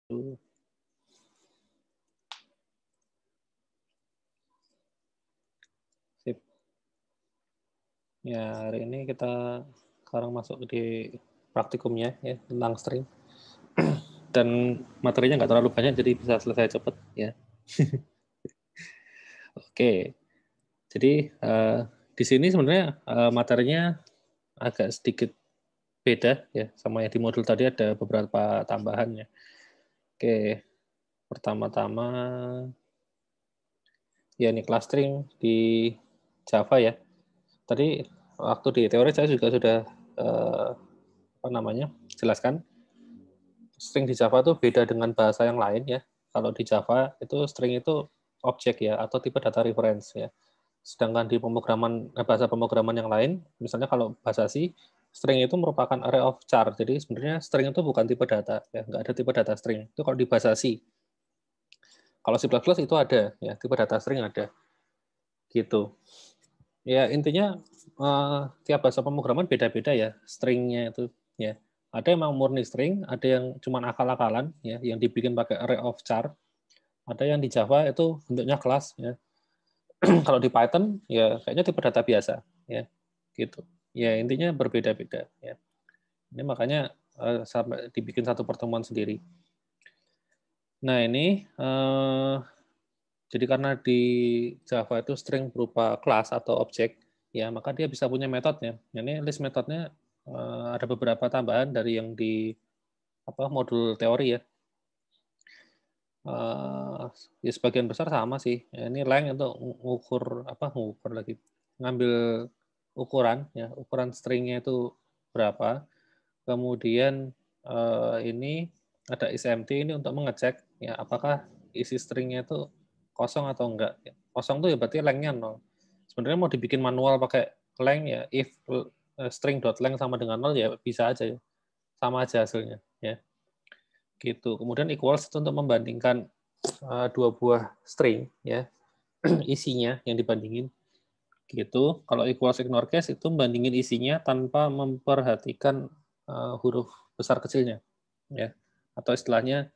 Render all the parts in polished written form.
Sip. Ya, hari ini kita sekarang masuk di praktikumnya ya tentang string. Dan materinya nggak terlalu banyak, jadi bisa selesai cepat ya. Oke, jadi di sini sebenarnya materinya agak sedikit beda ya, sama yang di modul tadi ada beberapa tambahannya. Oke, pertama-tama ya ini clustering di Java ya. Tadi waktu di teori saya juga sudah jelaskan string di Java itu beda dengan bahasa yang lain ya. Kalau di Java itu string itu objek ya atau tipe data reference ya. Sedangkan di bahasa pemrograman yang lain, misalnya kalau bahasa C, string itu merupakan array of char. Jadi sebenarnya string itu bukan tipe data ya, nggak ada tipe data string. Itu kalau di bahasa C. Kalau C++ itu ada ya, tipe data string ada. Gitu. Ya intinya tiap bahasa pemrograman beda-beda ya stringnya itu ya. Ada yang murni string, ada yang cuma akal-akalan ya, yang dibikin pakai array of char. Ada yang di Java itu bentuknya kelas ya. Kalau di Python ya kayaknya tipe data biasa ya. Gitu. Ya intinya berbeda-beda ya. Ini makanya sampai dibikin satu pertemuan sendiri. Nah, ini jadi karena di Java itu string berupa kelas atau objek ya, maka dia bisa punya metodenya. Ini list metodenya ada beberapa tambahan dari yang di modul teori ya. Ya sebagian besar sama sih. Ya, ini length untuk ngukur lagi, ngambil ukuran ya, ukuran stringnya itu berapa. Kemudian ini ada isempty ini untuk mengecek ya apakah isi stringnya itu kosong atau enggak. Kosong tuh ya berarti length-nya 0. Sebenarnya mau dibikin manual pakai length ya, if string.length sama dengan 0 ya bisa aja ya. Sama aja hasilnya ya. Gitu. Kemudian equals itu untuk membandingkan dua buah string ya, isinya yang dibandingin. Gitu. Kalau equals ignore case itu membandingin isinya tanpa memperhatikan huruf besar kecilnya ya. Atau istilahnya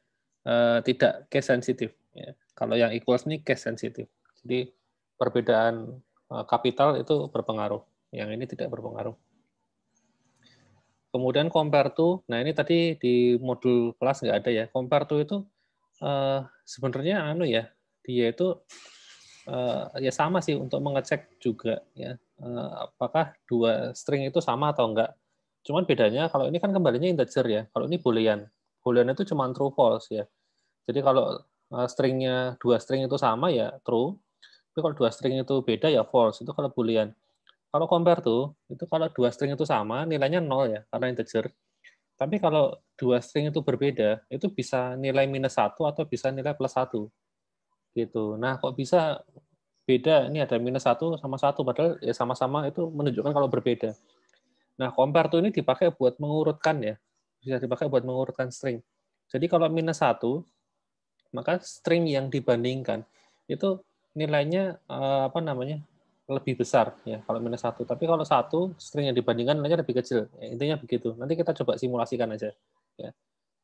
tidak case sensitif ya. Kalau yang equals ini case sensitif. Jadi perbedaan kapital itu berpengaruh. Yang ini tidak berpengaruh. Kemudian compare to, nah ini tadi di modul kelas nggak ada ya. Compare to itu sebenarnya dia itu ya sama sih untuk mengecek juga ya apakah dua string itu sama atau enggak. Cuman bedanya kalau ini kan kembalinya integer ya. Kalau ini boolean. Boolean itu cuma true false ya. Jadi kalau dua string itu sama ya true. Tapi kalau dua string itu beda ya false. Itu kalau boolean. Kalau compare tuh, itu kalau dua string itu sama, nilainya 0 ya, karena integer. Tapi kalau dua string itu berbeda, itu bisa nilai -1 atau bisa nilai +1. Gitu. Nah, kok bisa beda? Ini ada -1 sama 1, padahal ya sama-sama itu menunjukkan kalau berbeda. Nah, compare tuh ini dipakai buat mengurutkan ya. Bisa dipakai buat mengurutkan string. Jadi kalau -1, maka string yang dibandingkan itu nilainya lebih besar ya kalau -1. Tapi kalau 1 string yang dibandingkan nilainya lebih kecil. Ya, intinya begitu. Nanti kita coba simulasikan aja. Ya.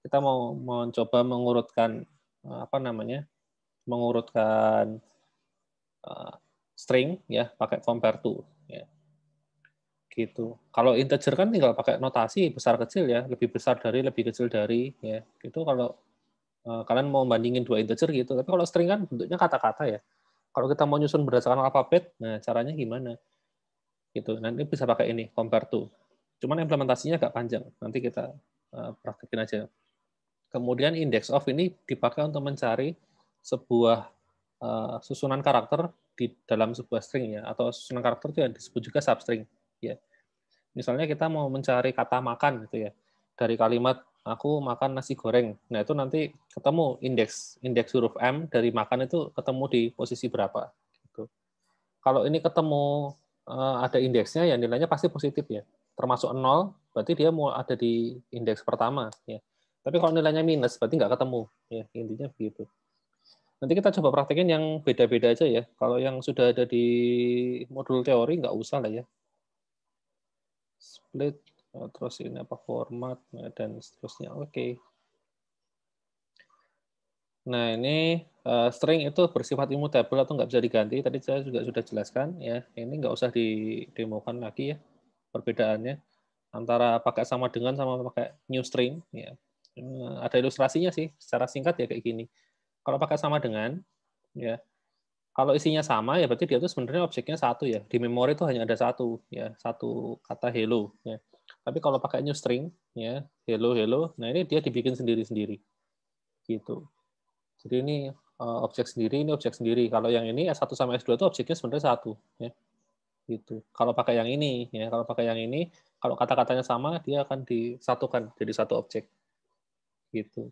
Kita mau mencoba mengurutkan mengurutkan string ya pakai compare to ya. Gitu. Kalau integer kan tinggal pakai notasi besar kecil ya, lebih besar dari, lebih kecil dari ya. Itu kalau kalian mau bandingin dua integer gitu. Tapi kalau string kan bentuknya kata-kata ya. Kalau kita mau nyusun berdasarkan alfabet, nah caranya gimana? Gitu. Nanti bisa pakai ini, compare to. Cuman implementasinya agak panjang. Nanti kita praktekin aja. Kemudian index of ini dipakai untuk mencari sebuah susunan karakter di dalam sebuah string ya, atau susunan karakter itu yang disebut juga substring ya. Misalnya kita mau mencari kata makan gitu ya. Dari kalimat aku makan nasi goreng. Nah, itu nanti ketemu indeks huruf M dari makan itu ketemu di posisi berapa gitu. Kalau ini ketemu ada indeksnya ya nilainya pasti positif ya. Termasuk 0 berarti dia mau ada di indeks pertama ya. Tapi kalau nilainya minus berarti nggak ketemu ya, intinya begitu. Nanti kita coba praktekin yang beda-beda aja ya. Kalau yang sudah ada di modul teori nggak usah lah ya. Split, terus ini format dan seterusnya. Oke. Nah, ini string itu bersifat immutable atau nggak bisa diganti. Tadi saya juga sudah jelaskan ya. Ini nggak usah didemokan lagi ya perbedaannya antara pakai sama dengan sama pakai new string. Ya. Ada ilustrasinya sih secara singkat ya kayak gini. Kalau pakai sama dengan, ya kalau isinya sama ya berarti dia itu sebenarnya objeknya satu ya. Di memori itu hanya ada satu ya, satu kata hello. Ya. Tapi kalau pakai new string, ya hello hello, nah ini dia dibikin sendiri-sendiri gitu. Jadi ini objek sendiri, ini objek sendiri. Kalau yang ini S1 sama S2 itu objeknya sebenarnya satu. Ya. Gitu. Kalau pakai yang ini, ya kalau pakai yang ini, kalau kata-katanya sama, dia akan disatukan jadi satu objek. Gitu.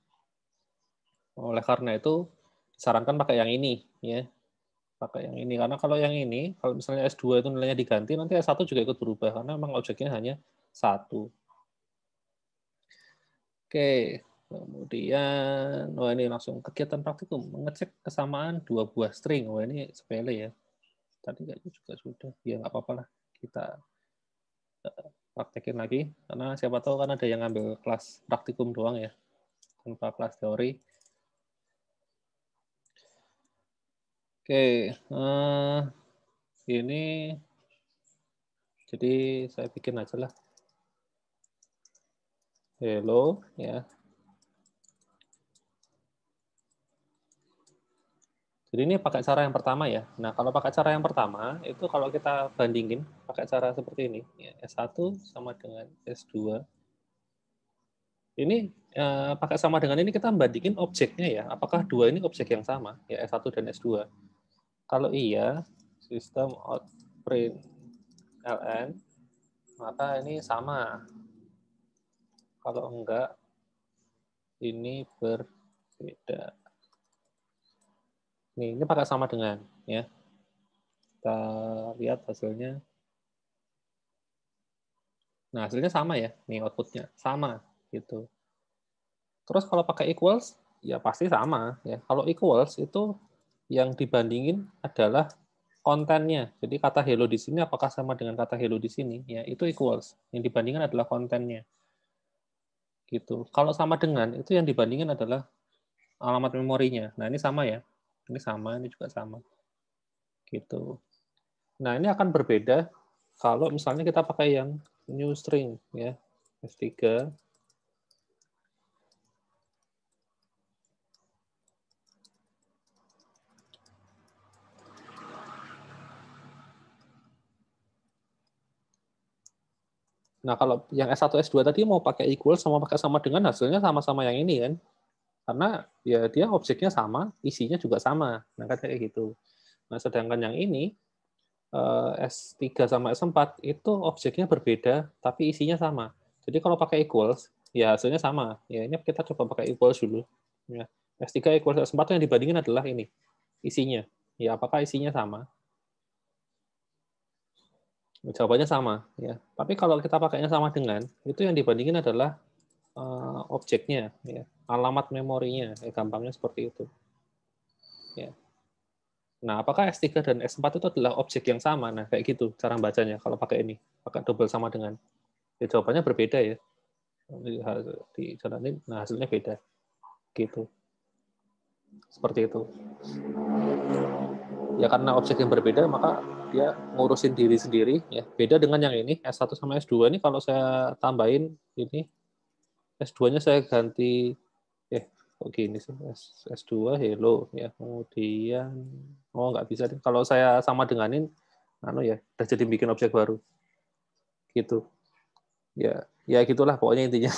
Oleh karena itu, disarankan pakai yang ini. Ya. Pakai yang ini. Karena kalau yang ini, kalau misalnya S2 itu nilainya diganti, nanti S1 juga ikut berubah. Karena memang objeknya hanya satu. Oke, kemudian, ini langsung kegiatan praktikum. Mengecek kesamaan dua buah string. Ini sepele ya. Tadi kayaknya juga sudah. Ya, nggak apa-apa lah. Kita praktekin lagi. Karena siapa tahu kan ada yang ngambil kelas praktikum doang ya. Tanpa kelas teori. Oke, ini jadi saya bikin aja lah. Hello, ya. Jadi ini pakai cara yang pertama ya. Nah, kalau pakai cara yang pertama, itu kalau kita bandingin pakai cara seperti ini. Ya, S1 sama dengan S2. Ini pakai sama dengan ini kita bandingin objeknya ya. Apakah dua ini objek yang sama? Ya, S1 dan S2. Kalau iya, sistem out print ln, maka ini sama. Kalau enggak, ini berbeda. Ini pakai sama dengan ya. Kita lihat hasilnya. Nah, hasilnya sama ya. Nih outputnya sama gitu. Terus kalau pakai equals, ya pasti sama ya. Kalau equals itu yang dibandingin adalah kontennya. Jadi kata hello di sini apakah sama dengan kata hello di sini? Ya, itu equals. Yang dibandingkan adalah kontennya. Gitu. Kalau sama dengan itu yang dibandingin adalah alamat memorinya. Nah, ini sama ya. Ini sama, ini juga sama. Gitu. Nah, ini akan berbeda kalau misalnya kita pakai yang new string ya. S3. Nah, kalau yang S1, S2 tadi mau pakai equal sama pakai sama dengan hasilnya sama-sama yang ini kan. Karena ya dia objeknya sama, isinya juga sama. Nah, kayak gitu. Nah, sedangkan yang ini S3 sama S4 itu objeknya berbeda tapi isinya sama. Jadi kalau pakai equals ya hasilnya sama. Ya ini kita coba pakai equals dulu. Ya. S3 equals S4 yang dibandingin adalah ini. Isinya. Ya apakah isinya sama? Jawabannya sama ya. Tapi kalau kita pakainya sama dengan, itu yang dibandingin adalah objeknya ya. Alamat memorinya. Ya, gampangnya seperti itu. Ya. Nah, apakah S3 dan S4 itu adalah objek yang sama? Nah, kayak gitu cara bacanya kalau pakai ini. Pakai double sama dengan. Ya, jawabannya berbeda ya. Dijalanin, nah hasilnya beda. Gitu. Seperti itu. Ya karena objek yang berbeda, maka dia ngurusin diri sendiri. Ya. Beda dengan yang ini, S1 sama S2 ini kalau saya tambahin ini, S2-nya saya ganti, kok gini sih, S2 hello ya, kemudian nggak bisa deh. Kalau saya sama denganin ya udah jadi bikin objek baru gitu ya gitulah pokoknya intinya.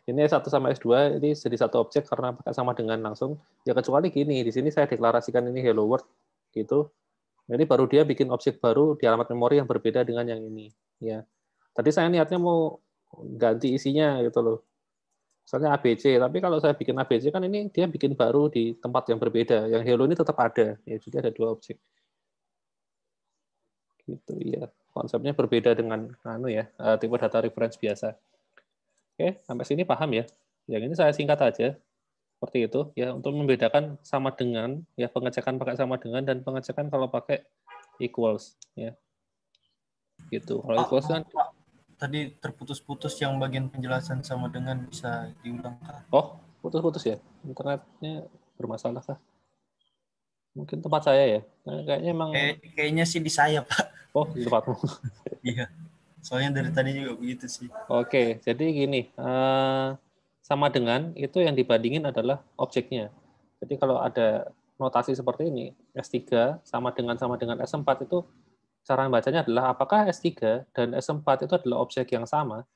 Ini S1 sama S2 ini jadi satu objek karena pakai sama dengan langsung ya, kecuali gini di sini saya deklarasikan ini hello world gitu. Jadi baru dia bikin objek baru di alamat memori yang berbeda dengan yang ini ya. Tadi saya niatnya mau ganti isinya gitu loh. Misalnya ABC, tapi kalau saya bikin ABC kan ini dia bikin baru di tempat yang berbeda. Yang hello ini tetap ada, ya jadi ada dua objek. Gitu ya. Konsepnya berbeda dengan tipe data reference biasa. Oke, sampai sini paham ya. Yang ini saya singkat aja. Seperti itu ya, untuk membedakan sama dengan ya, pengecekan pakai sama dengan dan pengecekan kalau pakai equals ya. Gitu. Kalau equals kan tadi terputus-putus yang bagian penjelasan sama dengan bisa diulang. oh, putus-putus ya. Internetnya bermasalah kah? Mungkin tempat saya ya. Nah, kayaknya emang Kayaknya sih di saya, Pak. oh di tempatmu. Iya. Soalnya dari tadi juga begitu sih. Oke, jadi gini, sama dengan itu yang dibandingin adalah objeknya. Jadi kalau ada notasi seperti ini, S3 sama dengan S4 itu cara bacanya adalah apakah S3 dan S4 itu adalah objek yang sama?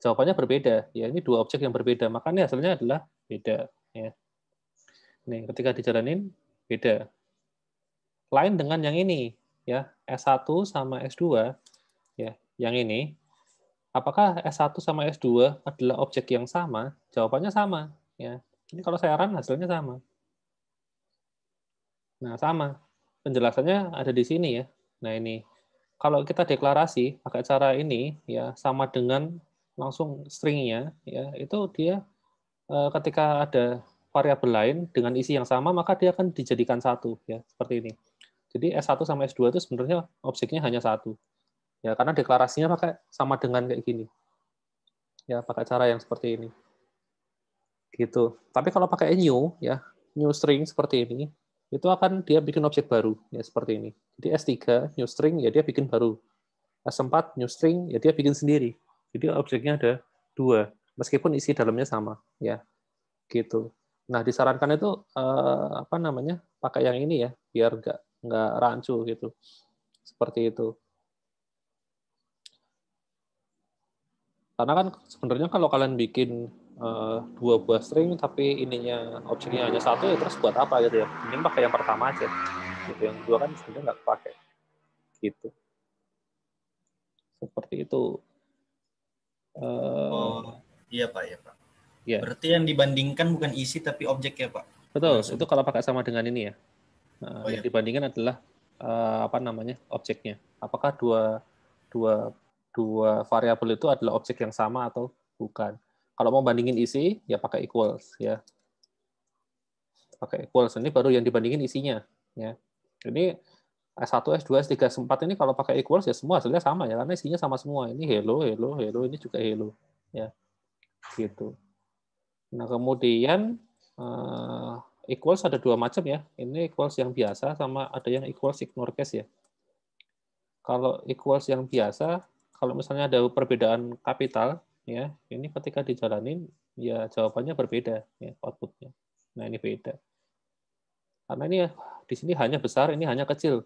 Jawabannya berbeda. Ya, ini dua objek yang berbeda, makanya hasilnya adalah beda. Ya. Nih, ketika dijalanin, beda. Lain dengan yang ini, ya S1 sama S2, ya, yang ini, apakah S1 sama S2 adalah objek yang sama? Jawabannya sama. Ya. Ini kalau saya run, hasilnya sama. Nah, sama. Penjelasannya ada di sini ya. Nah, ini. Kalau kita deklarasi pakai cara ini, ya sama dengan langsung string-nya, ya itu dia ketika ada variabel lain dengan isi yang sama, maka dia akan dijadikan satu, ya seperti ini. Jadi S1 sama S2 itu sebenarnya objeknya hanya satu. Ya, karena deklarasinya pakai sama dengan kayak gini. Ya, pakai cara yang seperti ini. Gitu. Tapi kalau pakai new, ya, new string seperti ini, itu akan dia bikin objek baru, ya seperti ini. Jadi S3 new string, ya dia bikin baru. S4 new string, ya dia bikin sendiri. Jadi objeknya ada dua, meskipun isi dalamnya sama, ya, gitu. Nah, disarankan itu apa namanya, pakai yang ini ya, biar nggak rancu gitu, seperti itu. Karena kan sebenarnya kalau kalian bikin dua buah string tapi ininya objeknya hanya satu, ya terus buat apa gitu ya? Mending pakai yang pertama aja. Gitu, yang kedua kan sebenarnya nggak pakai. Gitu. Seperti itu. Oh, iya Pak, ya Pak. Ya, Berarti yang dibandingkan bukan isi tapi objek ya Pak? betul. Langsung. Itu kalau pakai sama dengan ini ya. Nah, Oh yang iya. dibandingkan adalah apa namanya objeknya. Apakah dua dua variabel itu adalah objek yang sama atau bukan? Kalau mau bandingin isi, ya pakai equals ya. Pakai equals ini baru yang dibandingin isinya ya. Ini S1, S2, S3, S4 ini kalau pakai equals ya semua hasilnya sama ya karena isinya sama semua. Ini hello, hello, hello, ini juga hello ya. Gitu. Nah, kemudian equals ada dua macam ya. Ini equals yang biasa sama ada yang equals ignore case ya. Kalau equals yang biasa, kalau misalnya ada perbedaan kapital, ya ini ketika dijalanin, ya jawabannya berbeda ya outputnya. Nah ini beda. Karena ini di sini hanya besar, ini hanya kecil.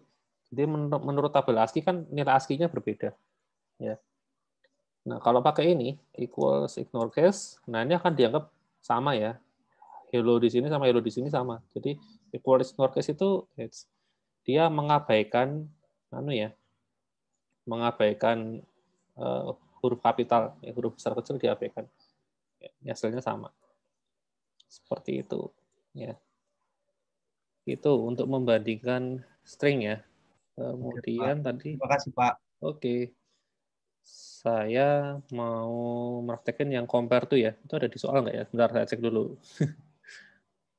Jadi menurut tabel ASCII kan nilai ASCII-nya berbeda. Ya. Nah kalau pakai ini equals ignore case, nah ini akan dianggap sama ya. Hello di sini sama hello di sini sama. Jadi equals ignore case itu dia mengabaikan mengabaikan huruf kapital, ya, huruf besar kecil diabaikan. Ya, hasilnya sama. Seperti itu. Ya. Itu untuk membandingkan string ya. Oke, Pak. Kemudian tadi, Terima kasih Pak. oke, saya mau meraktekin yang compare tuh ya. Itu ada di soal nggak ya? Bentar, saya cek dulu.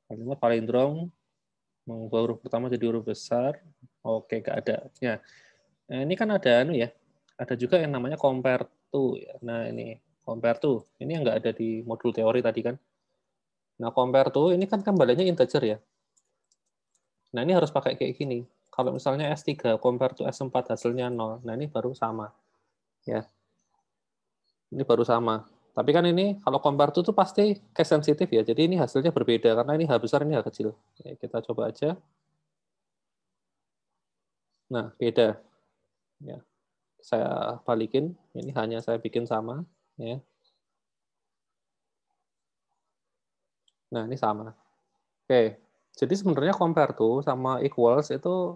Kalimat palindrom, mengubah huruf pertama jadi huruf besar. Oke, nggak ada. Ya. Nah, ini kan ada ya. Ada juga yang namanya compare to ya. Nah, ini compare to. Ini yang nggak ada di modul teori tadi kan. Nah, compare to ini kan kembaliannya integer ya. Nah, ini harus pakai kayak gini. Kalau misalnya S3 compare to S4 hasilnya 0. Nah, ini baru sama. Ya. Ini baru sama. Tapi kan ini kalau compare to itu pasti case sensitif ya. Jadi ini hasilnya berbeda karena ini H besar, ini H kecil. Ya, kita coba aja. Nah, beda. Ya. Saya balikin. Ini hanya saya bikin sama. Ya. Nah, ini sama. Oke. Jadi sebenarnya compare to sama equals itu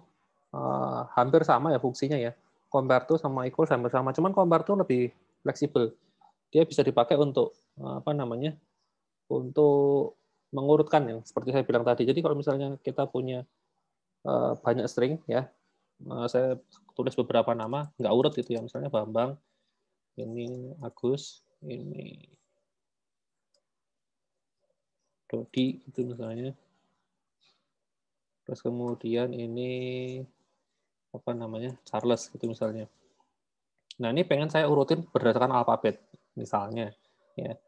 hampir sama ya fungsinya ya. Compare to sama equals hampir sama. Cuman compare to lebih fleksibel. Dia bisa dipakai untuk apa namanya? Untuk mengurutkan yang seperti saya bilang tadi. Jadi kalau misalnya kita punya banyak string ya, saya tulis beberapa nama, nggak urut gitu ya. Misalnya Bambang, ini Agus, ini Dodi itu misalnya. Terus kemudian ini apa namanya? Charles gitu misalnya. Nah, ini pengen saya urutin berdasarkan alfabet misalnya ya.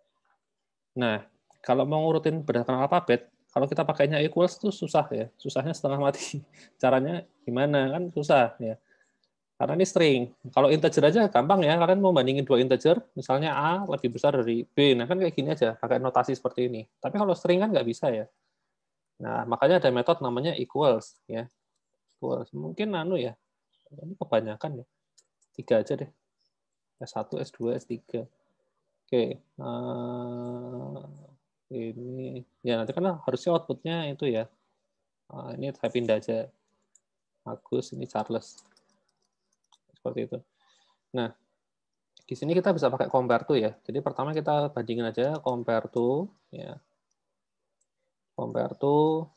Nah, kalau mau ngurutin berdasarkan alfabet, Kalau kita pakainya equals tuh susah ya, susahnya setengah mati. Caranya gimana kan susah ya. Karena ini string. Kalau integer aja gampang ya, kalian mau bandingin dua integer, misalnya A lebih besar dari B, nah kan kayak gini aja, pakai notasi seperti ini. Tapi kalau string kan nggak bisa ya. Nah, makanya ada metode namanya equals ya. Equals. Mungkin ya, ini kebanyakan ya. 3 aja deh. S1, S2, S3. Oke. Ini ya nanti kan harusnya outputnya itu ya. Ini saya pindah aja. Agus, ini Charles. Seperti itu. Nah, di sini kita bisa pakai compare to ya. Jadi pertama kita bandingin aja compare to ya. Compare to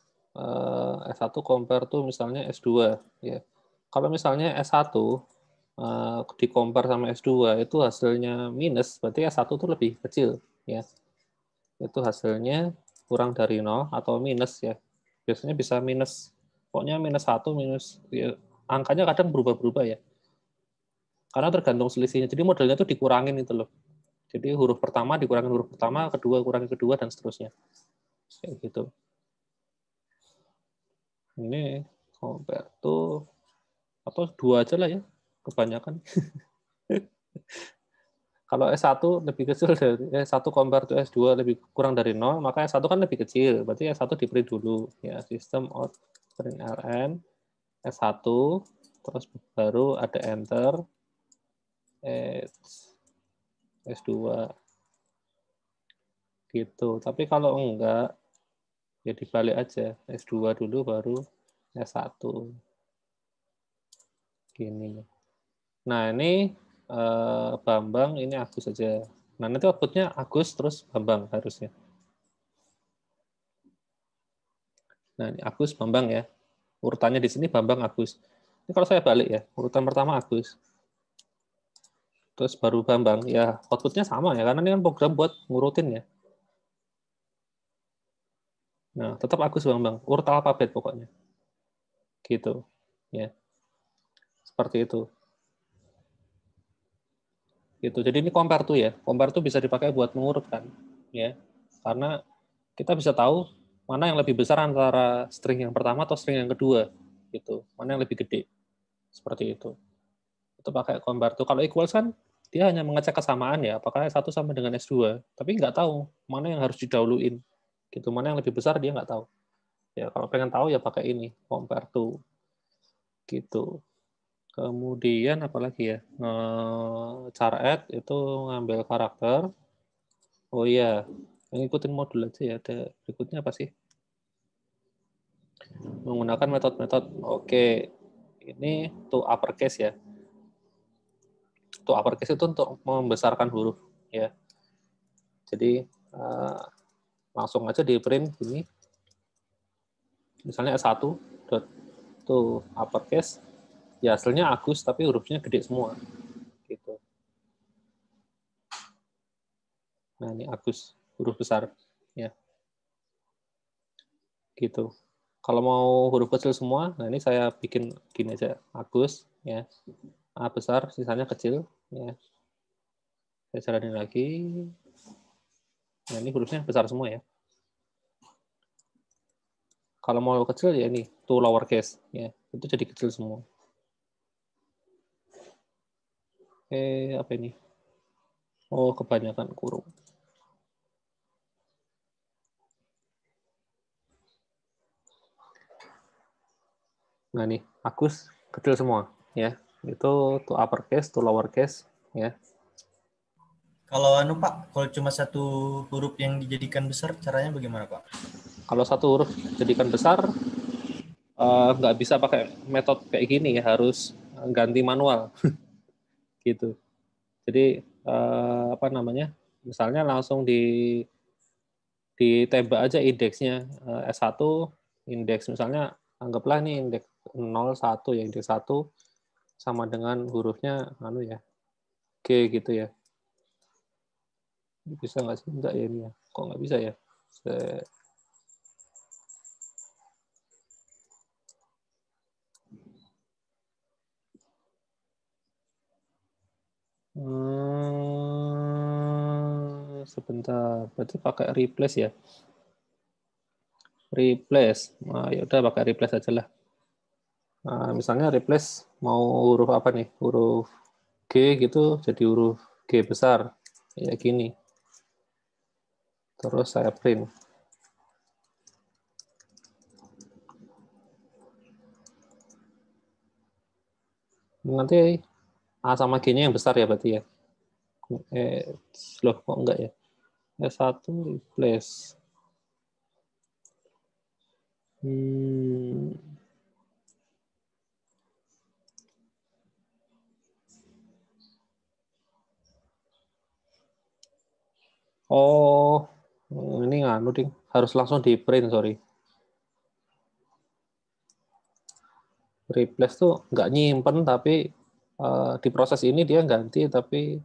S1 compare to misalnya S2 ya. Kalau misalnya S1 di compare sama S2 itu hasilnya minus, berarti S1 itu lebih kecil ya. Itu hasilnya kurang dari 0 atau minus ya. Biasanya bisa minus. Pokoknya minus 1 minus ya, angkanya kadang berubah-berubah ya. Karena tergantung selisihnya. Jadi modelnya itu dikurangin itu loh. Jadi huruf pertama dikurangin huruf pertama, kedua kurangi kedua, dan seterusnya. Kayak gitu. Ini compare to, atau 2 aja lah ya, kebanyakan. Kalau S1 lebih kecil dari S1 compare to S2 lebih kurang dari 0, maka S1 kan lebih kecil. Berarti S1 di print dulu. Ya, system out print ln S1, terus baru ada enter, S2. Gitu. Tapi kalau enggak, ya dibalik aja. S2 dulu baru S1. Gini. Nah, ini Bambang, ini Agus saja. Nah, nanti outputnya Agus terus Bambang harusnya. Nah, ini Agus, Bambang ya. Urutannya di sini Bambang, Agus. Ini kalau saya balik ya, urutan pertama Agus. Terus baru Bambang. Ya, outputnya sama ya, karena ini kan program buat ngurutin ya. Nah, tetap Agus, Bambang. Urut alfabet pokoknya. Gitu. Ya. Seperti itu. Gitu. Jadi ini compare to ya. Compare to bisa dipakai buat mengurutkan. Ya. Karena kita bisa tahu mana yang lebih besar antara string yang pertama atau string yang kedua. Gitu. Mana yang lebih gede. Seperti itu. Itu pakai compare to. Kalau equals kan dia hanya mengecek kesamaan ya, apakah S1 sama dengan S2, tapi nggak tahu mana yang harus didahuluin. Gitu. Mana yang lebih besar dia nggak tahu. Ya kalau pengen tahu ya pakai ini, compare to. Gitu. Kemudian apalagi ya? Char add itu ngambil karakter. Oh iya, ngikutin modul aja ya. Ada berikutnya apa sih? Menggunakan metode-metode. Oke, ini to uppercase ya. To uppercase itu untuk membesarkan huruf ya. Jadi langsung aja di print ini. Misalnya S1 to uppercase, ya hasilnya Agus tapi hurufnya gede semua. Gitu. Nah ini Agus, huruf besar ya. Gitu. Kalau mau huruf kecil semua, nah ini saya bikin gini aja, Agus ya. A besar, sisanya kecil ya. Saya jalanin lagi. Nah ini hurufnya besar semua ya. Kalau mau kecil ya ini to lowercase ya. Itu jadi kecil semua. Apa ini? Oh, kebanyakan kurung. Nah nih, Agus kecil semua ya. Itu to uppercase, to lowercase ya. Kalau Pak, kalau cuma satu huruf yang dijadikan besar, caranya bagaimana Pak? Kalau satu huruf jadikan besar, nggak bisa pakai metode kayak gini ya, harus ganti manual gitu. Jadi apa namanya? Misalnya langsung ditembak aja indeksnya S1 indeks misalnya anggaplah nih indeks 01 ya, indeks 1 sama dengan hurufnya ya G gitu ya. Bisa nggak sih? Enggak ya ini ya. Kok nggak bisa ya? Sebentar, berarti pakai replace ya. replace. Nah, ya udah pakai replace aja lah. Nah, misalnya replace mau huruf apa nih? Huruf G gitu jadi huruf G besar. Ya gini. Terus saya print. Nanti A sama G-nya yang besar ya berarti ya. Loh kok enggak ya? S1 replace. Oh, ini nganu ding. Harus langsung di print, sorry. Replace tuh nggak nyimpen, tapi di proses ini dia ganti, tapi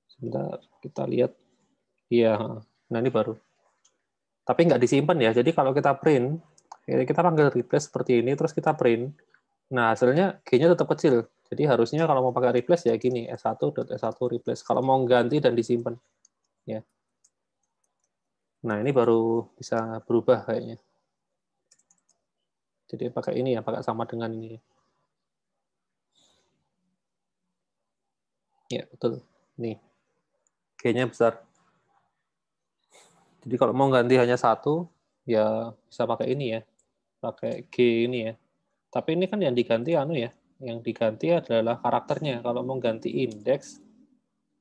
sebentar kita lihat. Iya, nah ini baru. Tapi nggak disimpan ya. Jadi kalau kita print, kita panggil replace seperti ini, terus kita print. Nah, hasilnya G-nya tetap kecil. Jadi harusnya kalau mau pakai replace ya gini, S1.S1 replace. Kalau mau ganti dan disimpan. Ya. Nah, ini baru bisa berubah kayaknya. Jadi pakai ini ya, pakai sama dengan ini. Ya, betul. Nih, G-nya besar. Jadi kalau mau ganti hanya satu, ya bisa pakai ini ya. Pakai G ini ya. Tapi ini kan yang diganti anu ya. Yang diganti adalah karakternya. Kalau mau ganti indeks,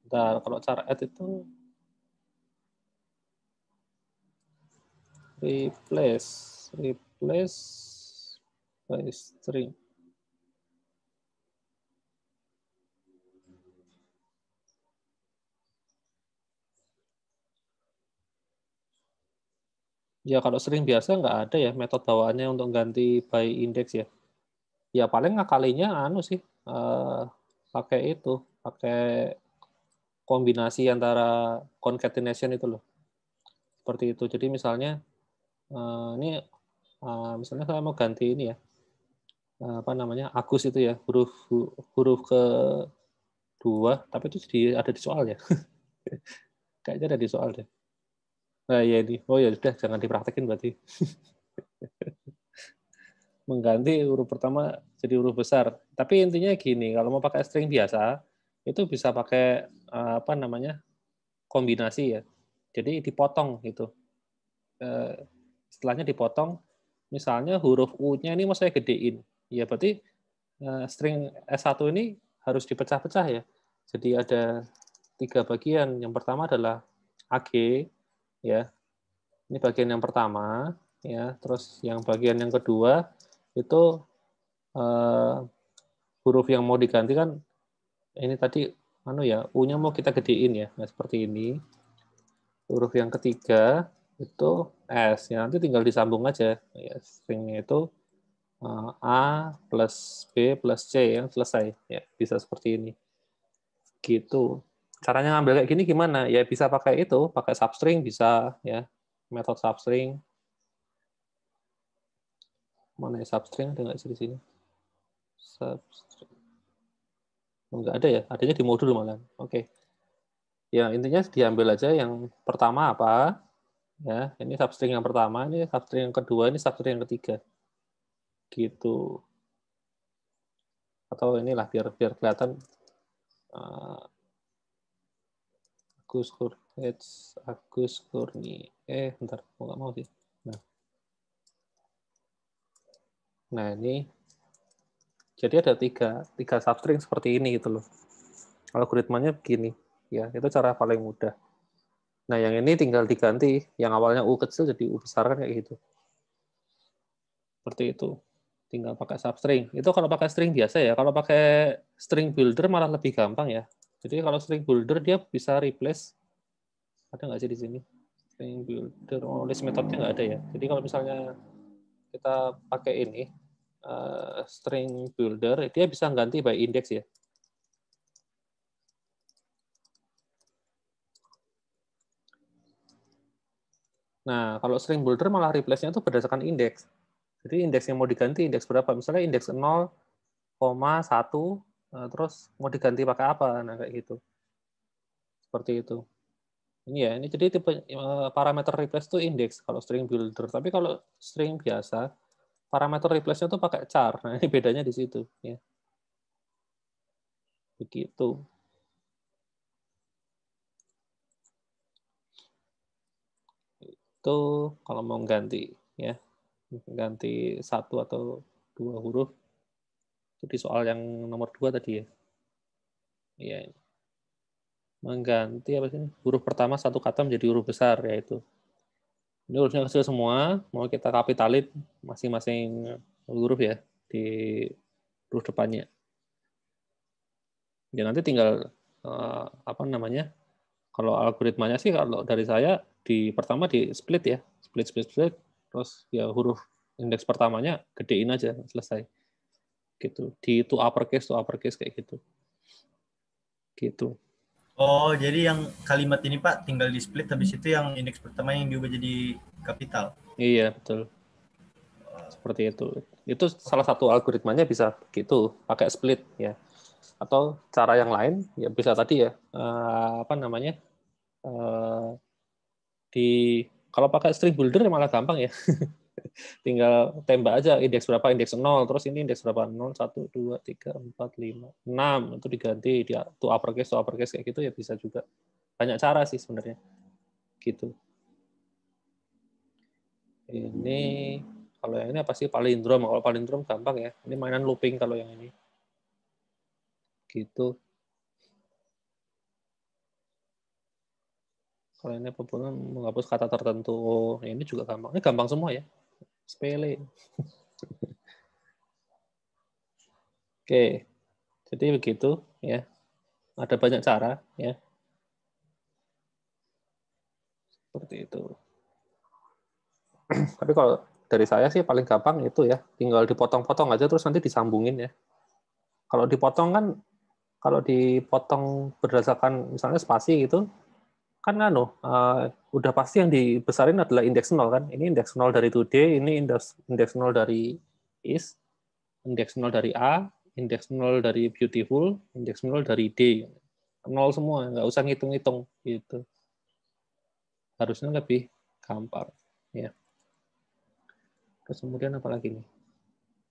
kalau cara add itu replace by string. Ya kalau string biasa nggak ada ya metode bawaannya untuk ganti by index ya. Ya paling ngakalinya anu sih pakai itu, pakai kombinasi antara concatenation itu loh. Seperti itu. Jadi misalnya ini misalnya saya mau ganti ini ya. Apa namanya? Agus itu ya, huruf kedua, tapi itu ada di soal ya. Kayaknya ada di soal deh. Nah, ya ini. Oh ya sudah, jangan dipraktekin berarti. Mengganti huruf pertama jadi huruf besar. Tapi intinya gini, kalau mau pakai string biasa, itu bisa pakai apa namanya? Kombinasi ya. Jadi dipotong gitu. Setelahnya dipotong, misalnya huruf U-nya ini mau saya gedein. Ya berarti string S1 ini harus dipecah-pecah ya. Jadi ada 3 bagian. Yang pertama adalah AG, ya. Ini bagian yang pertama, ya. Terus yang bagian yang kedua itu huruf yang mau diganti kan ini tadi ya U-nya mau kita gedein ya. Nah, seperti ini. Huruf yang ketiga itu S. Ya, nanti tinggal disambung aja. Ya, stringnya itu A plus B plus C yang selesai. Ya, bisa seperti ini. Gitu. Caranya ngambil kayak gini gimana? Ya bisa pakai itu, pakai substring bisa ya. Metode substring. Mana ya substring? Ada nggak sih di sini? Substring. Enggak ada ya, adanya di modul malah. Oke. Ya, intinya diambil aja yang pertama apa? Ya, ini substring yang pertama, ini substring yang kedua, ini substring yang ketiga. Gitu. Atau inilah biar kelihatan Agus Kurni. Bentar, nggak mau sih. Nah, ini jadi ada tiga substring seperti ini gitu loh. Algoritmanya begini. Ya, itu cara paling mudah. Nah, yang ini tinggal diganti. Yang awalnya U kecil jadi U besar kan kayak gitu. Seperti itu. Tinggal pakai substring. Itu kalau pakai string biasa ya. Kalau pakai string builder malah lebih gampang ya. Jadi kalau string builder dia bisa replace. Ada nggak sih di sini? String builder. Oh, list metodenya nggak ada ya. Jadi kalau misalnya kita pakai ini, string builder, dia bisa ganti by index ya. Nah, kalau string builder malah replace-nya itu berdasarkan indeks. Jadi indeks yang mau diganti indeks berapa? Misalnya indeks 0,1, terus mau diganti pakai apa? Nah, kayak gitu. Seperti itu. Ini ya, ini jadi tipe parameter replace itu index kalau string builder. Tapi kalau string biasa, parameter replace-nya tuh pakai char. Nah, ini bedanya di situ. Ya. Begitu. Itu kalau mau ganti, ya, ganti satu atau dua huruf. Itu di soal yang nomor 2 tadi ya. Ya, mengganti apa sih? Huruf pertama satu kata menjadi huruf besar, yaitu ini hurufnya kecil semua, mau kita kapitalin masing-masing huruf ya di huruf depannya. Ya nanti tinggal apa namanya? Kalau algoritmanya sih kalau dari saya di pertama di split ya, split, terus ya huruf indeks pertamanya gedein aja selesai. Gitu. Di to uppercase kayak gitu. Gitu. Oh, jadi yang kalimat ini Pak tinggal di split, habis itu yang indeks pertama yang diubah jadi kapital. Iya, betul. Seperti itu. Itu salah satu algoritmanya bisa gitu, pakai split ya. Atau cara yang lain ya bisa tadi ya, apa namanya? Di kalau pakai string builder malah gampang ya. Tinggal tembak aja indeks berapa, indeks 0, terus ini indeks berapa, 0, 1, 2, 3, 4, 5, 6, itu diganti dia to uppercase kayak gitu ya bisa juga. Banyak cara sih sebenarnya. Gitu. Ini kalau yang ini apa sih palindrom? Kalau palindrom gampang ya. Ini mainan looping kalau yang ini. Gitu. Kalau ini pembunuhan menghapus kata tertentu. Ya, ini juga gampang. Ini gampang semua ya. Sepele. Oke. Jadi begitu ya. Ada banyak cara ya. Seperti itu. Tapi kalau dari saya sih paling gampang itu ya. Tinggal dipotong-potong aja terus nanti disambungin ya. Kalau dipotong kan, kalau dipotong berdasarkan misalnya spasi gitu, kan udah pasti yang dibesarin adalah indeks 0 kan. Ini indeks 0 dari today, ini indeks 0 dari is, indeks 0 dari A, indeks 0 dari beautiful, indeks 0 dari D. 0 semua, nggak usah ngitung-ngitung gitu. Harusnya lebih gampang ya. Terus kemudian apa lagi nih?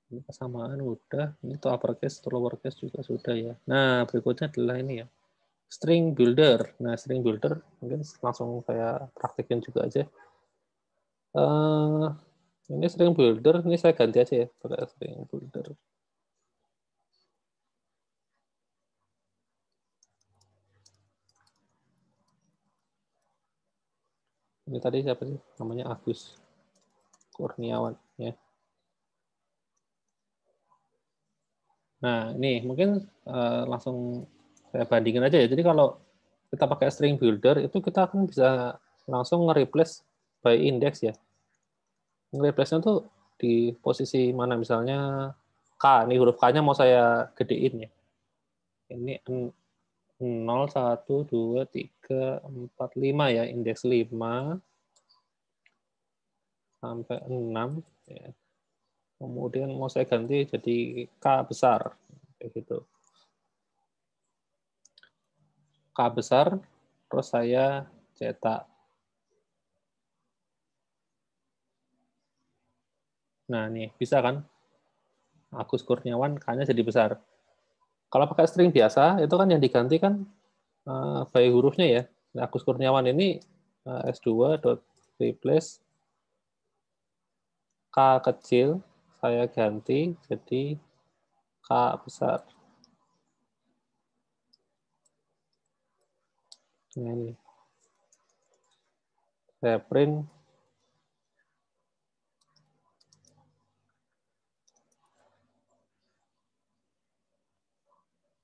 Ini kesamaan udah, ini to uppercase, to lowercase juga sudah ya. Nah, berikutnya adalah ini ya. String builder. Nah, string builder mungkin langsung saya praktekin juga aja. Ini string builder, ini saya ganti aja ya pakai string builder. Ini tadi siapa sih? Namanya Agus Kurniawan ya. Nah, ini mungkin langsung saya bandingin aja ya. Jadi kalau kita pakai string builder itu kita akan bisa langsung nge-replace by index ya. Nge-replace-nya tuh di posisi mana, misalnya K, ini huruf K-nya mau saya gedein ya. Ini 0, 1, 2, 3, 4, 5 ya, indeks 5 sampai 6 ya. Kemudian mau saya ganti jadi K besar kayak gitu. K besar, terus saya cetak. Nah, nih bisa kan? Agus Kurniawan K-nya jadi besar. Kalau pakai string biasa, itu kan yang diganti kan by hurufnya ya. Nah, Agus Kurniawan ini S2 dot replace K kecil, saya ganti jadi K besar. Nah, ini. Saya print.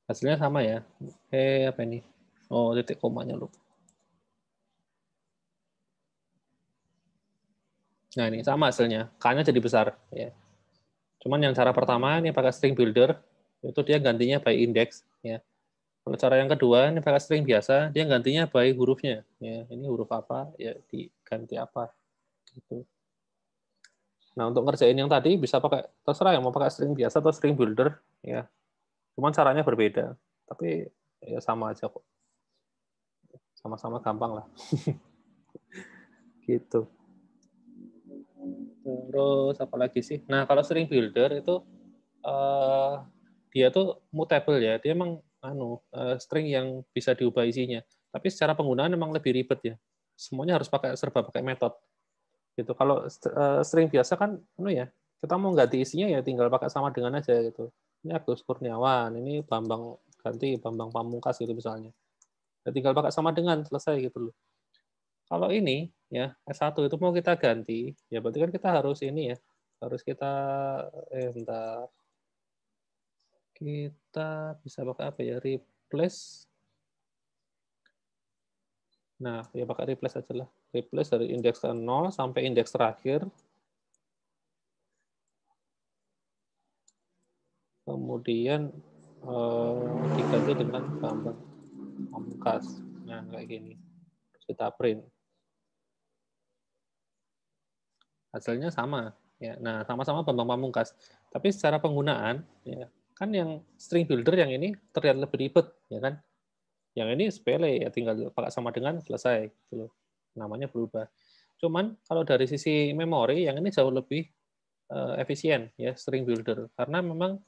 Hasilnya sama ya. Apa ini? Oh, titik komanya lupa. Nah, ini sama hasilnya. K-nya jadi besar ya. Cuman yang cara pertama ini pakai string builder, itu dia gantinya by index ya. Kalau cara yang kedua ini pakai string biasa, dia gantinya by hurufnya ya. Ini huruf apa ya, diganti apa gitu. Nah, untuk ngerjain yang tadi bisa pakai, terserah yang mau pakai string biasa atau string builder ya. Cuman caranya berbeda. Tapi ya sama aja kok. sama-sama gampang lah. Gitu. Terus apa lagi sih? Nah, kalau string builder itu dia tuh mutable ya. Dia emang string yang bisa diubah isinya. Tapi secara penggunaan memang lebih ribet ya. Semuanya harus serba pakai metode. Gitu. Kalau string biasa kan ya, kita mau ganti isinya ya tinggal pakai sama dengan aja gitu. Ini Agus Kurniawan, ini Bambang ganti Bambang Pamungkas gitu misalnya. Ya, tinggal pakai sama dengan selesai gitu loh. Kalau ini ya S1 itu mau kita ganti, ya berarti kan kita harus ini ya, harus kita bentar. Kita bisa pakai apa ya? Replace. Nah, ya pakai replace aja lah. Replace dari indeks 0 sampai indeks terakhir. Kemudian diganti dengan Bambang Pamungkas. Nah, kayak gini. Terus kita print. Hasilnya sama. Ya, nah, sama-sama Bambang Pamungkas. Tapi secara penggunaan, ya, kan yang string builder yang ini terlihat lebih ribet, ya kan? Yang ini sepele, ya tinggal pakai sama dengan selesai. Gitu loh. Namanya berubah. Cuman kalau dari sisi memori, yang ini jauh lebih efisien, ya string builder. Karena memang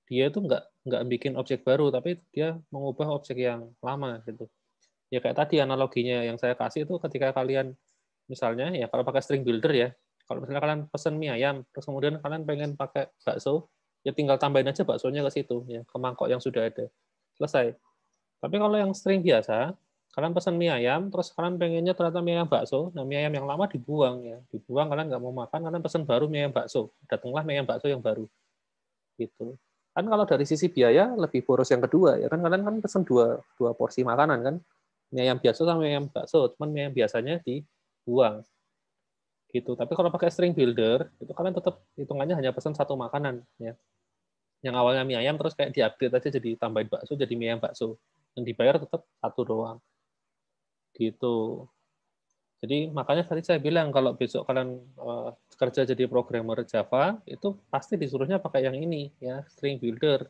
dia itu nggak bikin objek baru, tapi dia mengubah objek yang lama gitu. Ya kayak tadi analoginya yang saya kasih itu ketika kalian misalnya ya kalau pakai string builder ya, kalau misalnya kalian pesen mie ayam, terus kemudian kalian pengen pakai bakso, ya tinggal tambahin aja baksonya ke situ, ya ke mangkok yang sudah ada, selesai. Tapi kalau yang string biasa, kalian pesen mie ayam, terus kalian pengennya ternyata mie ayam bakso, nah mie ayam yang lama dibuang ya, dibuang kalian nggak mau makan, kalian pesen baru mie ayam bakso, datanglah mie ayam bakso yang baru, gitu. Kan kalau dari sisi biaya lebih boros yang kedua ya kan kalian kan pesen dua porsi makanan kan, mie ayam biasa sama mie ayam bakso, cuman mie ayam biasanya dibuang gitu. Tapi kalau pakai string builder itu kalian tetap hitungannya hanya pesan satu makanan ya. Yang awalnya mie ayam terus kayak diupgrade aja jadi tambahin bakso jadi mie ayam bakso. Yang dibayar tetap satu doang. Gitu. Jadi makanya tadi saya bilang kalau besok kalian kerja jadi programmer Java itu pasti disuruhnya pakai yang ini ya, string builder.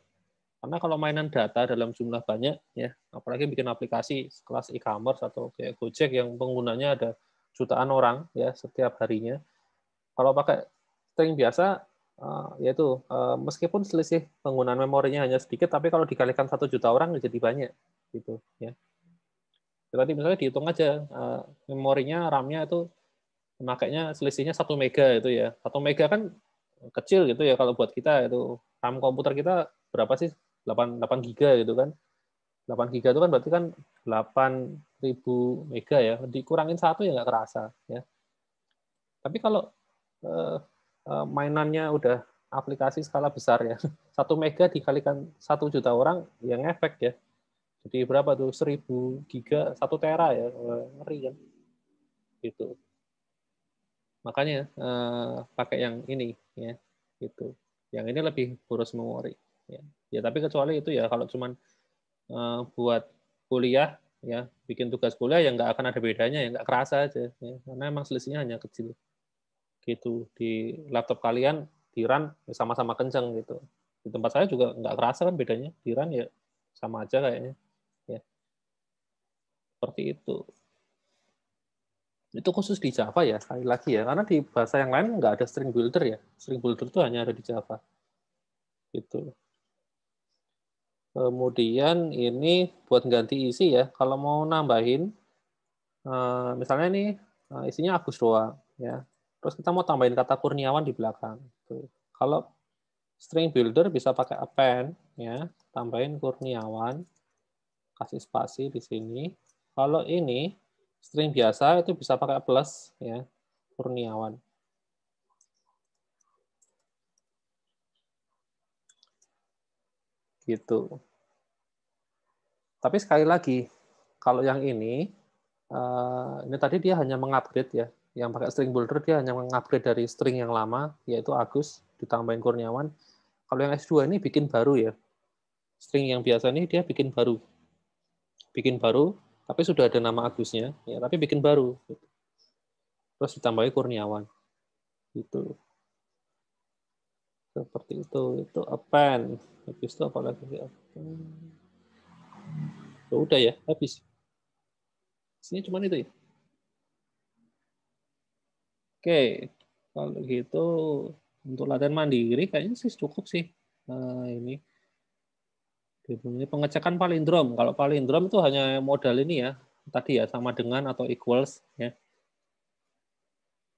Karena kalau mainan data dalam jumlah banyak, ya, apalagi bikin aplikasi kelas e-commerce atau kayak Gojek yang penggunanya ada jutaan orang ya setiap harinya, kalau pakai string biasa, yaitu meskipun selisih penggunaan memorinya hanya sedikit, tapi kalau dikalikan 1 juta orang jadi banyak, gitu ya. Jadi misalnya dihitung aja memorinya, RAM-nya itu makanya selisihnya 1 mega itu ya. 1 mega kan kecil gitu ya kalau buat kita itu RAM komputer kita berapa sih 8 giga gitu kan 8 giga itu kan berarti kan 8.000 mega ya dikurangin 1 ya nggak kerasa ya tapi kalau mainannya udah aplikasi skala besar ya 1 mega dikalikan 1 juta orang yang efek ya jadi berapa tuh 1.000 giga 1 tera ya ngeri kan gitu makanya pakai yang ini ya gitu yang ini lebih boros memori ya ya tapi kecuali itu ya kalau cuman buat kuliah ya bikin tugas kuliah ya nggak akan ada bedanya ya nggak kerasa aja ya. Karena emang selisihnya hanya kecil gitu di laptop kalian di run ya sama-sama kencang gitu di tempat saya juga nggak kerasa kan bedanya di run ya sama aja kayaknya ya seperti itu khusus di Java ya sekali lagi ya karena di bahasa yang lain nggak ada string builder ya string builder itu hanya ada di Java gitu kemudian ini buat ganti isi ya kalau mau nambahin misalnya nih isinya Agus doang ya terus kita mau tambahin kata Kurniawan di belakang tuh kalau string builder bisa pakai append ya tambahin Kurniawan kasih spasi di sini kalau ini string biasa itu bisa pakai plus ya Kurniawan gitu tapi sekali lagi kalau yang ini tadi dia hanya mengupgrade ya yang pakai string builder dia hanya mengupgrade dari string yang lama yaitu Agus ditambahin Kurniawan. Kalau yang S2 ini bikin baru ya. String yang biasa ini dia bikin baru. Bikin baru, tapi sudah ada nama Agusnya, ya, tapi bikin baru. Terus ditambahin Kurniawan. Gitu. Seperti itu. Itu append. Habis itu apa lagi? Udah ya, habis. Isinya cuma itu ya. Oke, kalau gitu untuk latihan mandiri kayaknya sih cukup sih. Ini pengecekan palindrom. Kalau palindrom itu hanya modal ini ya, tadi ya sama dengan atau equals ya.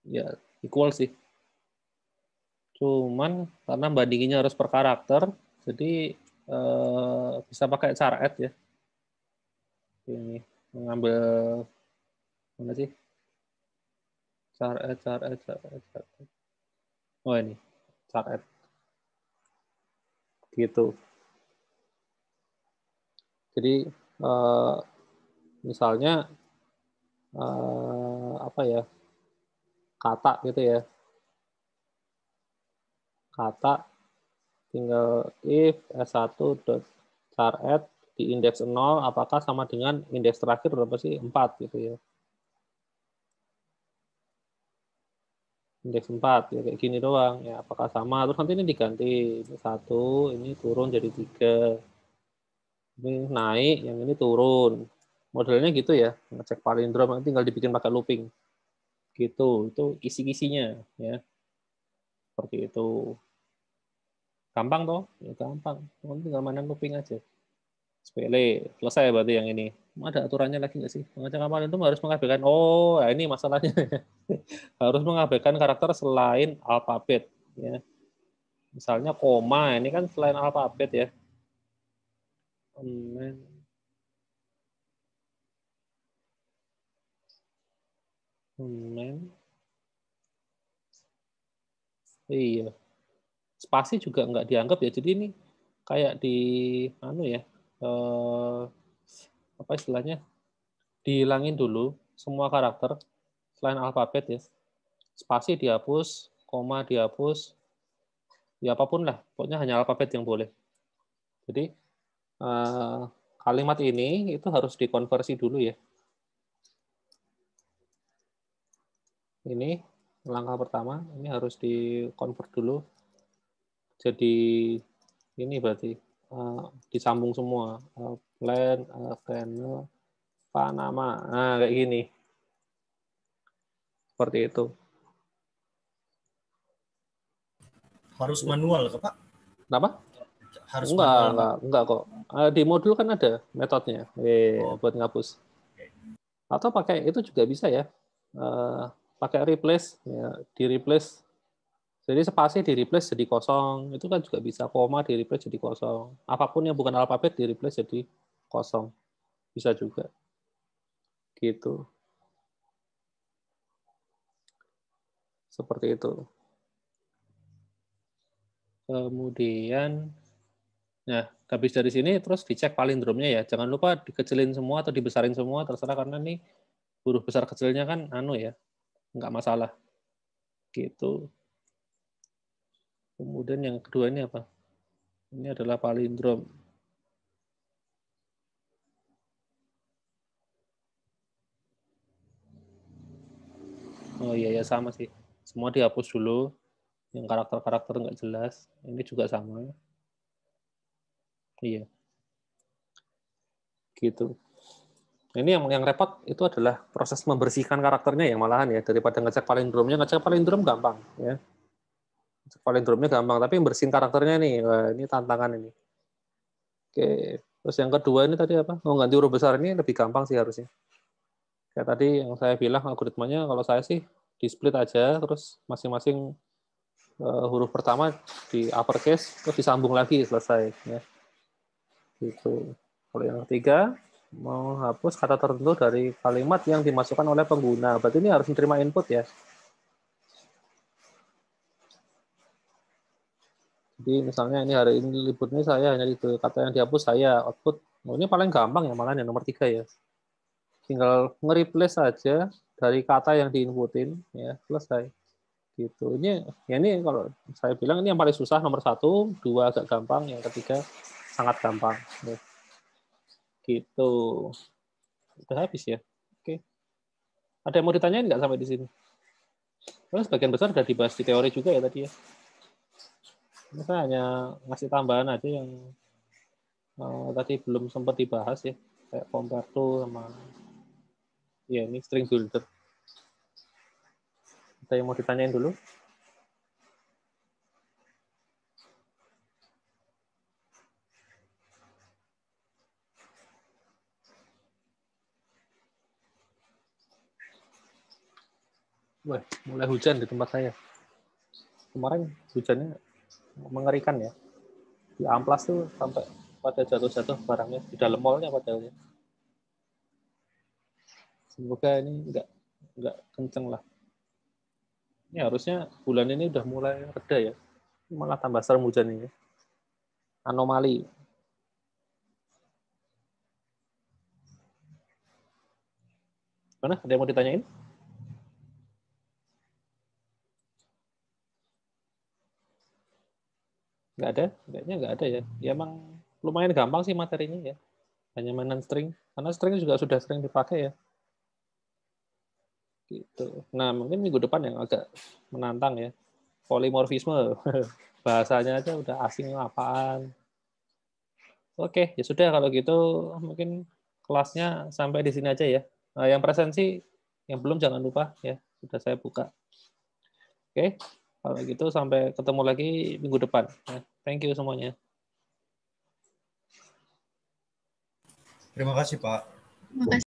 Ya, equal sih. Cuman karena bandinginnya harus per karakter, jadi bisa pakai char add ya. Ini mengambil mana sih? Char add. Oh ini, char add. Gitu. Jadi misalnya apa ya, kata gitu ya, kata tinggal if s1 dot char add di indeks 0 apakah sama dengan indeks terakhir berapa sih 4 gitu ya, indeks 4 ya kayak gini doang ya, apakah sama, terus nanti ini diganti, ini 1 ini turun jadi 3, ini naik, yang ini turun, modelnya gitu ya, ngecek palindrom nanti tinggal dibikin pakai looping gitu, itu kisi-kisinya ya, seperti itu. Gampang toh? Ya gampang. Tinggal mainan looping aja. Sepele. Selesai berarti yang ini. Ada aturannya lagi nggak sih? Mengecek kapal itu harus mengabaikan. Oh, ya ini masalahnya. Harus mengabaikan karakter selain alfabet. Ya. Misalnya koma, ini kan selain alfabet ya. Iya. Spasi juga nggak dianggap ya. Jadi ini kayak di ya, apa istilahnya, dihilangin dulu semua karakter selain alfabet ya, spasi dihapus, koma dihapus, ya apapun lah, pokoknya hanya alfabet yang boleh. Jadi kalimat ini itu harus dikonversi dulu ya. Ini langkah pertama, ini harus dikonvert dulu. Jadi ini berarti disambung semua, plan, final, Panama, nah kayak gini, seperti itu. Harus manual ke Pak? Kenapa? Harus manual. Enggak kok. Di modul kan ada metodenya, buat ngapus. Atau pakai itu juga bisa ya, pakai replace, ya, di replace. Jadi spasi di replace jadi kosong, itu kan juga bisa, koma di replace jadi kosong. Apapun yang bukan alfabet di replace jadi kosong, bisa juga. Gitu. Seperti itu. Kemudian, nah, habis dari sini terus dicek palindromnya ya. Jangan lupa dikecilin semua atau dibesarin semua, terserah, karena nih huruf besar kecilnya kan ya, nggak masalah. Gitu. Kemudian yang kedua ini apa? Ini adalah palindrom. Oh iya ya, sama sih. Semua dihapus dulu. Yang karakter-karakter nggak jelas. Ini juga sama. Iya. Gitu. Ini yang repot itu adalah proses membersihkan karakternya yang malahan ya, daripada ngecek palindromnya. Ngecek palindrom gampang ya. Ngecek palindromnya gampang, tapi bersihin karakternya nih, wah, ini tantangan ini. Oke. Terus yang kedua ini tadi apa? Mau ganti huruf besar, ini lebih gampang sih harusnya. Kayak tadi yang saya bilang algoritmanya, kalau saya sih di split aja, terus masing-masing huruf pertama di uppercase, terus disambung lagi, selesai ya. Gitu. Kalau yang ketiga, mau hapus kata tertentu dari kalimat yang dimasukkan oleh pengguna. Berarti ini harus menerima input ya. Jadi misalnya ini hari ini libur ini saya hanya itu kata yang dihapus saya output. Oh, ini paling gampang ya, malah yang nomor 3 ya. Tinggal nge-replace saja dari kata yang diinputin ya, selesai. Gitu. Ini kalau saya bilang ini yang paling susah nomor 1, 2 agak gampang, yang ketiga sangat gampang. Ya. Gitu. Udah habis ya. Oke. Ada yang mau ditanyain nggak sampai di sini? Karena sebagian besar sudah dibahas di teori juga ya tadi ya. Ini saya hanya ngasih tambahan aja yang tadi belum sempat dibahas ya. Kayak compare to sama Ya, ini string builder. Ada yang mau ditanyain dulu? Wah, mulai hujan di tempat saya. Kemarin hujannya mengerikan ya. Di Amplas tuh sampai pada jatuh-jatuh barangnya di dalam mallnya padahal. Semoga ini nggak kenceng lah. Ini harusnya bulan ini udah mulai reda ya. Malah tambah serem hujan ini. Anomali. Mana? Ada yang mau ditanyain? Nggak ada? Kayaknya nggak ada ya. Ya emang lumayan gampang sih materinya ya. Hanya mainan string. Karena string juga sudah sering dipakai ya. Gitu. Nah, mungkin minggu depan yang agak menantang ya. Polimorfisme. Bahasanya aja udah asing apaan. Oke, ya sudah kalau gitu mungkin kelasnya sampai di sini aja ya. Nah, yang presensi yang belum jangan lupa ya, sudah saya buka. Oke, kalau gitu sampai ketemu lagi minggu depan. Ya, thank you semuanya. Terima kasih, Pak. Terima kasih.